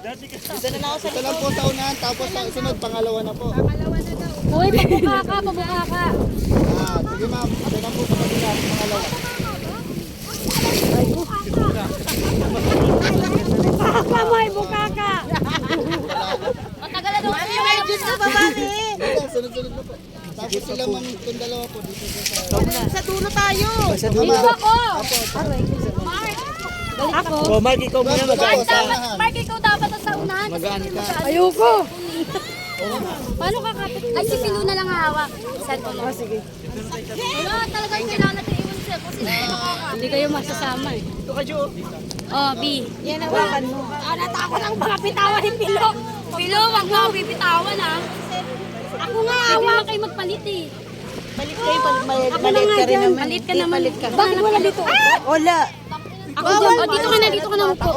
Dito na lang ako sa Ito lang po sa unahan, tapos sa sunod, pangalawa na po. Uy, pabuka ka, pabuka ka. Sige ma'am, ito lang po sa kabila, pangalawa. Baka mo, buka ka. Matagal na daw. Diyos na ba, mami? Sunod-sunod na po. Tapos sila ma'am, itong dalawa po dito sa dulo tayo. Sa dulo Ako. Oh, Mark, ikaw muna Mark, ikaw dapat sa unahan. Magaan ka. Ayoko. Paano kakapit? Ay, si Pilo na lang hawak. Cellphone mo. Sige. Wala, talagang kailangan natin iwan siya. Kasi hindi kayo masasama eh. Ito ka, Jo. Oh, B. Yan hawakan mo. Natakot ang mga bitawan ni Pilo. Pilo, wag mo ako bibitawan ha. Ako nga, hawak kayo magpalit eh. Palit kayo, palit ka rin naman. Palit ka naman. Bakit wala dito? Wala. Ako dyan. O, dito ka na upo.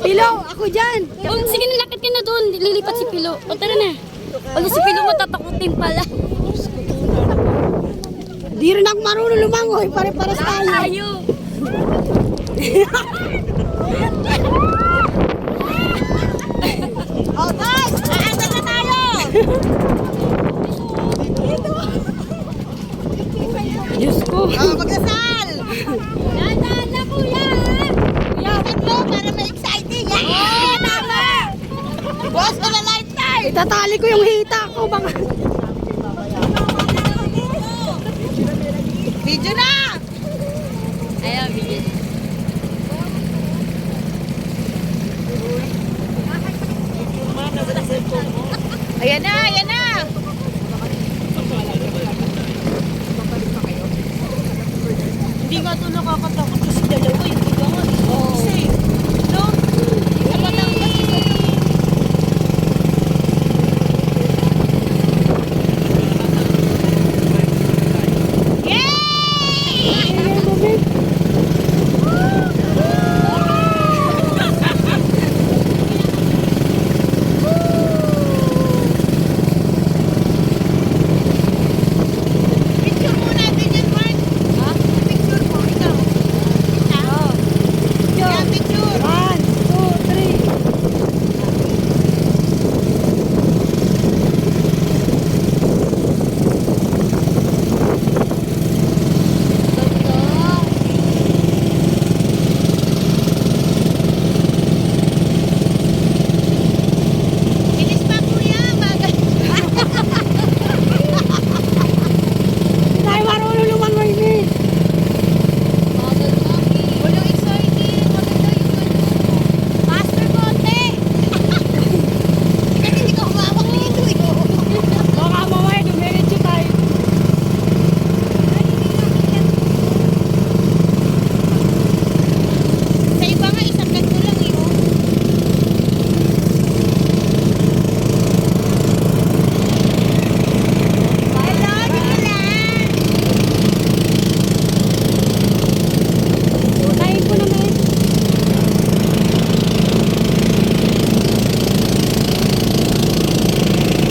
Pilo, ako dyan. O, sige, nilakit ka na doon. Lilipat si Pilo. O, tara na. Wala si Pilo, matatakutin pala. Di rin ako marunong lumangoy. Pare-paras tayo. Tayo. Oh guys, aandar na tayo. Diyos ko. Magkasal. Dahan na, kuya. Yakan mo para ma-exciting. Oo, tama. Boss, wala lifetime. Itatali ko yung hita ko. Baka... Video na. Ayaw, video. Ayan na, ayan na.